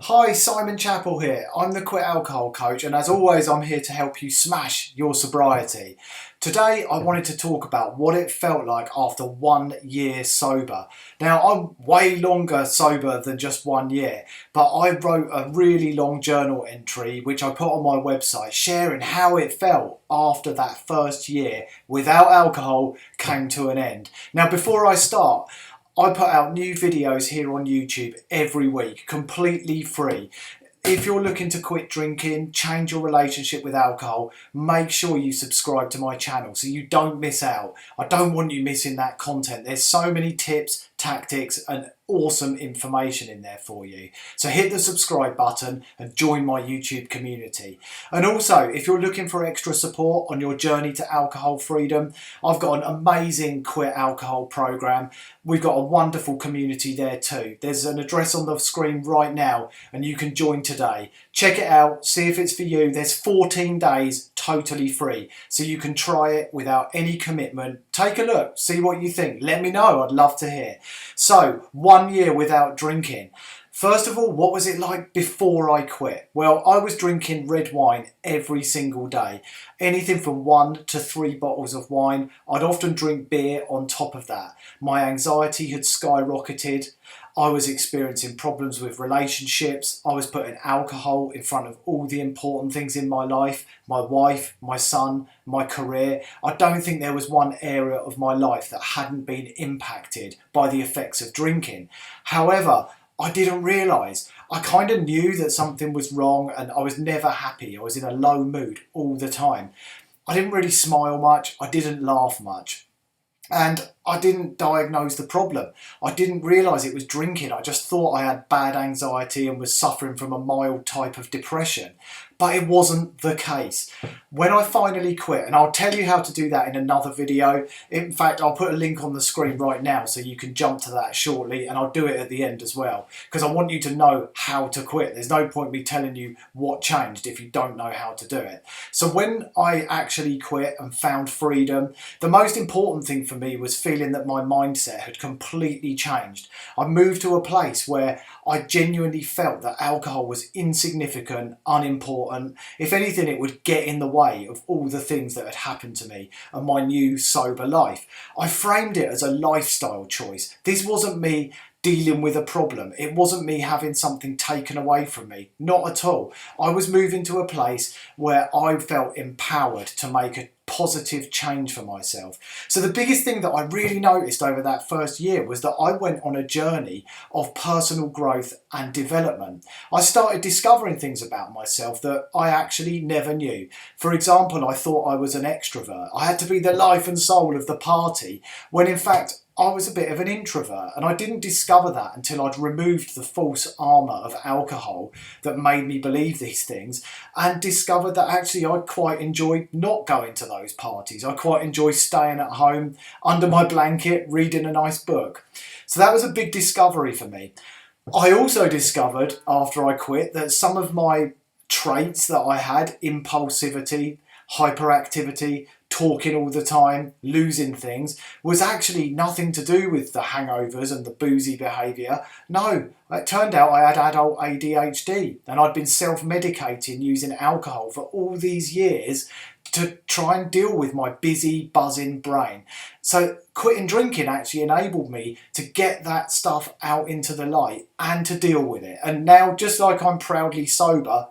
Hi, Simon Chappell here. I'm the Quit Alcohol Coach, and as always, I'm here to help you smash your sobriety. Today, I wanted to talk about what it felt like after 1 year sober. Now, I'm way longer sober than just 1 year, but I wrote a really long journal entry which I put on my website sharing how it felt after that first year without alcohol came to an end. Now, before I start, I put out new videos here on YouTube every week, completely free. If you're looking to quit drinking, change your relationship with alcohol, make sure you subscribe to my channel so you don't miss out. I don't want you missing that content. There's so many tips, tactics and awesome information in there for you. So hit the subscribe button and join my YouTube community. And also, if you're looking for extra support on your journey to alcohol freedom, I've got an amazing Quit Alcohol program. We've got a wonderful community there too. There's an address on the screen right now and you can join today. Check it out, see if it's for you. There's 14 days totally free, so you can try it without any commitment. Take a look, see what you think. Let me know, I'd love to hear. So, 1 year without drinking. First of all, what was it like before I quit? Well, I was drinking red wine every single day. Anything from 1 to 3 bottles of wine. I'd often drink beer on top of that. My anxiety had skyrocketed. I was experiencing problems with relationships. I was putting alcohol in front of all the important things in my life. My wife, my son, my career. I don't think there was one area of my life that hadn't been impacted by the effects of drinking. However, I didn't realise. I kind of knew that something was wrong and I was never happy. I was in a low mood all the time. I didn't really smile much. I didn't laugh much. And I didn't diagnose the problem. I didn't realise it was drinking. I just thought I had bad anxiety and was suffering from a mild type of depression. But it wasn't the case. When I finally quit, and I'll tell you how to do that in another video. In fact, I'll put a link on the screen right now so you can jump to that shortly, and I'll do it at the end as well. Because I want you to know how to quit. There's no point me telling you what changed if you don't know how to do it. So when I actually quit and found freedom, the most important thing for me was feeling that my mindset had completely changed. I moved to a place where I genuinely felt that alcohol was insignificant, unimportant. If anything, it would get in the way of all the things that had happened to me and my new sober life. I framed it as a lifestyle choice. This wasn't me dealing with a problem. It wasn't me having something taken away from me. Not at all. I was moving to a place where I felt empowered to make a positive change for myself. So the biggest thing that I really noticed over that first year was that I went on a journey of personal growth and development. I started discovering things about myself that I actually never knew. For example, I thought I was an extrovert. I had to be the life and soul of the party, when in fact I was a bit of an introvert, and I didn't discover that until I'd removed the false armour of alcohol that made me believe these things and discovered that actually I quite enjoy not going to those parties. I quite enjoy staying at home under my blanket reading a nice book. So that was a big discovery for me. I also discovered after I quit that some of my traits that I had, impulsivity, hyperactivity, talking all the time, losing things, was actually nothing to do with the hangovers and the boozy behaviour. No, it turned out I had adult ADHD and I'd been self-medicating using alcohol for all these years to try and deal with my busy, buzzing brain. So quitting drinking actually enabled me to get that stuff out into the light and to deal with it. And now, just like I'm proudly sober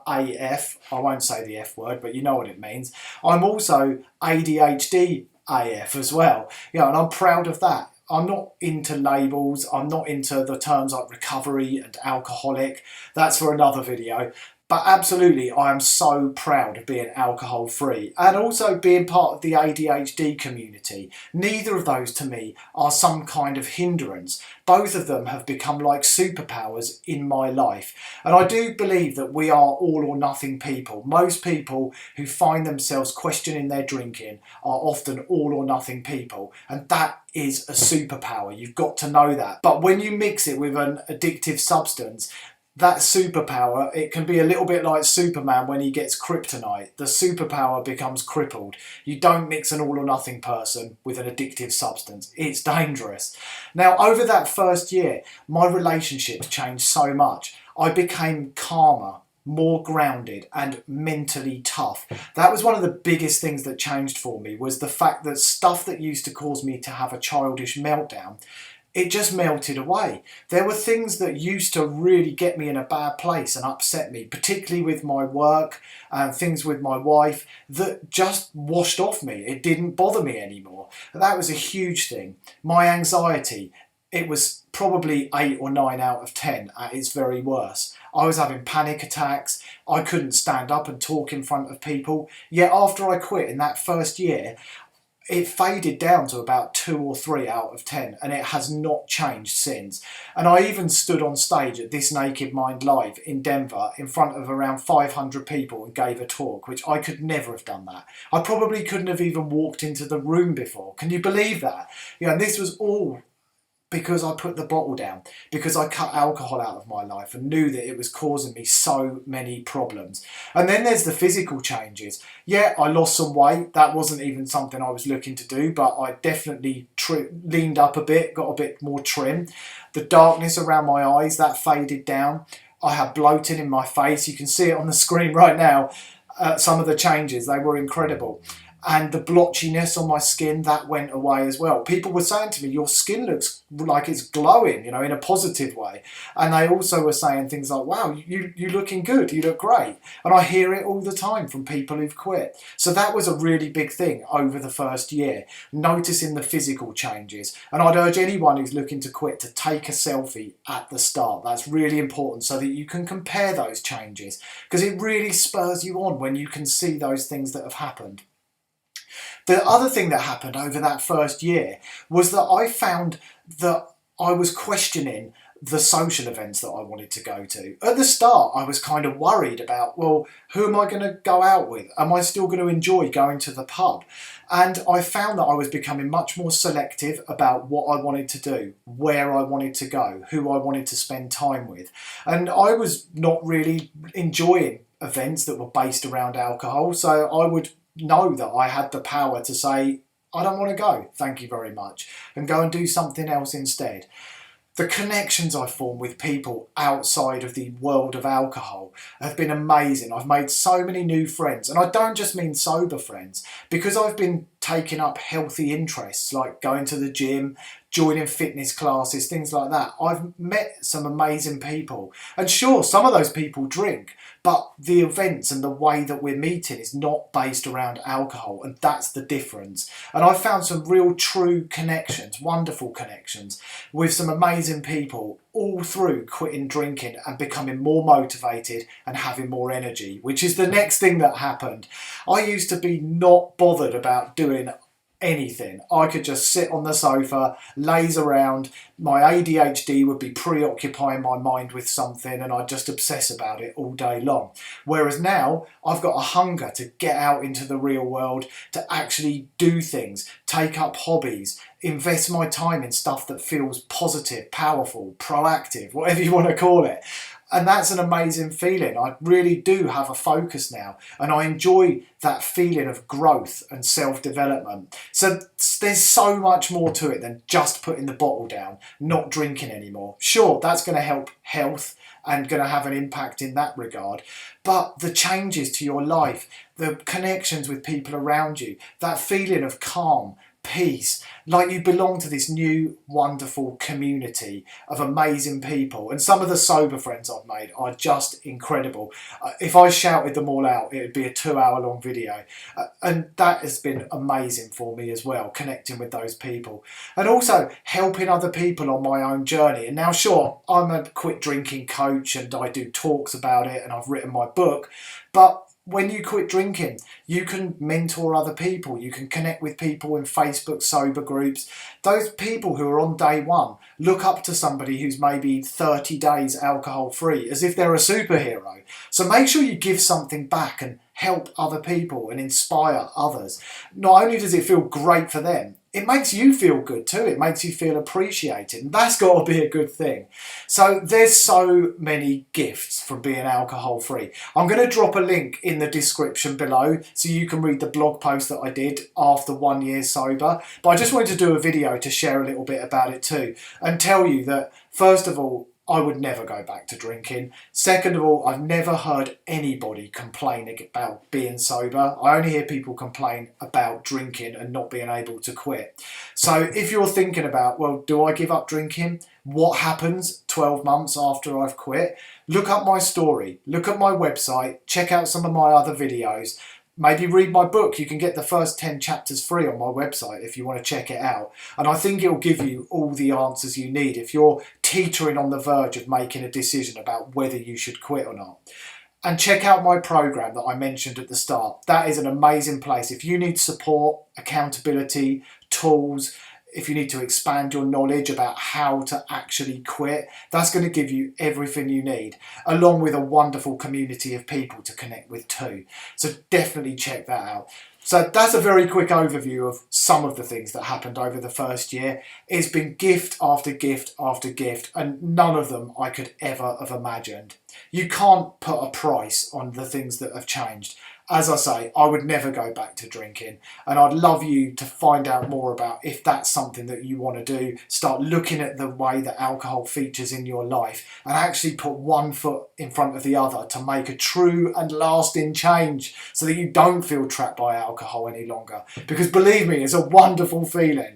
AF, I won't say the F word, but you know what it means, I'm also ADHD AF as well. You know, and I'm proud of that. I'm not into labels, I'm not into the terms like recovery and alcoholic. That's for another video. But absolutely, I am so proud of being alcohol free and also being part of the ADHD community. Neither of those to me are some kind of hindrance. Both of them have become like superpowers in my life. And I do believe that we are all or nothing people. Most people who find themselves questioning their drinking are often all or nothing people. And that is a superpower. You've got to know that. But when you mix it with an addictive substance, that superpower, it can be a little bit like Superman when he gets kryptonite. The superpower becomes crippled. You don't mix an all or nothing person with an addictive substance. It's dangerous. Now, over that first year, my relationships changed so much. I became calmer, more grounded and mentally tough. That was one of the biggest things that changed for me, was the fact that stuff that used to cause me to have a childish meltdown, it just melted away. There were things that used to really get me in a bad place and upset me, particularly with my work and things with my wife, that just washed off me. It didn't bother me anymore. And that was a huge thing. My anxiety, it was probably 8 or 9 out of 10 at its very worst. I was having panic attacks. I couldn't stand up and talk in front of people. Yet after I quit in that first year, it faded down to about 2 or 3 out of 10, and it has not changed since. And I even stood on stage at This Naked Mind Live in Denver in front of around 500 people and gave a talk, which I could never have done that. I probably couldn't have even walked into the room before. Can you believe that? And this was all because I put the bottle down, because I cut alcohol out of my life and knew that it was causing me so many problems. And then there's the physical changes. Yeah, I lost some weight. That wasn't even something I was looking to do, but I definitely leaned up a bit, got a bit more trim. The darkness around my eyes, that faded down. I had bloating in my face. You can see it on the screen right now. Some of the changes, they were incredible. And the blotchiness on my skin, that went away as well. People were saying to me, your skin looks like it's glowing, in a positive way. And they also were saying things like, wow, you're looking good, you look great. And I hear it all the time from people who've quit. So that was a really big thing over the first year, noticing the physical changes. And I'd urge anyone who's looking to quit to take a selfie at the start. That's really important, so that you can compare those changes, because it really spurs you on when you can see those things that have happened. The other thing that happened over that first year was that I found that I was questioning the social events that I wanted to go to. At the start, I was kind of worried about, well, who am I going to go out with? Am I still going to enjoy going to the pub? And I found that I was becoming much more selective about what I wanted to do, where I wanted to go, who I wanted to spend time with. And I was not really enjoying events that were based around alcohol, so I would know that I had the power to say, I don't want to go, thank you very much, and go and do something else instead. The connections I formed with people outside of the world of alcohol have been amazing. I've made so many new friends, and I don't just mean sober friends, because I've been taking up healthy interests like going to the gym, joining fitness classes, things like that. I've met some amazing people, and sure, some of those people drink, but the events and the way that we're meeting is not based around alcohol, and that's the difference. And I've found some real true connections, wonderful connections with some amazing people all through quitting drinking and becoming more motivated and having more energy, which is the next thing that happened. I used to be not bothered about doing anything. I could just sit on the sofa, laze around. My ADHD would be preoccupying my mind with something, and I'd just obsess about it all day long. Whereas now I've got a hunger to get out into the real world, to actually do things, take up hobbies, invest my time in stuff that feels positive, powerful, proactive, whatever you want to call it. And that's an amazing feeling. I really do have a focus now, and I enjoy that feeling of growth and self-development. So there's so much more to it than just putting the bottle down, not drinking anymore. Sure, that's going to help health and going to have an impact in that regard. But the changes to your life, the connections with people around you, that feeling of calm, peace, like you belong to this new wonderful community of amazing people. And some of the sober friends I've made are just incredible. If I shouted them all out, it would be a 2-hour-long video, and that has been amazing for me as well, connecting with those people and also helping other people on my own journey. And now, sure, I'm a quit drinking coach and I do talks about it and I've written my book, but when you quit drinking, you can mentor other people. You can connect with people in Facebook sober groups. Those people who are on day one look up to somebody who's maybe 30 days alcohol free as if they're a superhero. So make sure you give something back and help other people and inspire others. Not only does it feel great for them, it makes you feel good too. It makes you feel appreciated. And that's got to be a good thing. So there's so many gifts from being alcohol free. I'm going to drop a link in the description below so you can read the blog post that I did after 1 year sober. But I just wanted to do a video to share a little bit about it too and tell you that, first of all, I would never go back to drinking. Second of all, I've never heard anybody complain about being sober. I only hear people complain about drinking and not being able to quit. So if you're thinking about, well, do I give up drinking? What happens 12 months after I've quit? Look up my story, look at my website, check out some of my other videos. Maybe read my book. You can get the first 10 chapters free on my website if you want to check it out. And I think it'll give you all the answers you need if you're teetering on the verge of making a decision about whether you should quit or not. And check out my program that I mentioned at the start. That is an amazing place. If you need support, accountability, tools, if you need to expand your knowledge about how to actually quit, that's going to give you everything you need, along with a wonderful community of people to connect with too. So definitely check that out. So that's a very quick overview of some of the things that happened over the first year. It's been gift after gift after gift, and none of them I could ever have imagined. You can't put a price on the things that have changed. As I say, I would never go back to drinking, and I'd love you to find out more about if that's something that you want to do. Start looking at the way that alcohol features in your life and actually put one foot in front of the other to make a true and lasting change so that you don't feel trapped by alcohol any longer. Because believe me, it's a wonderful feeling.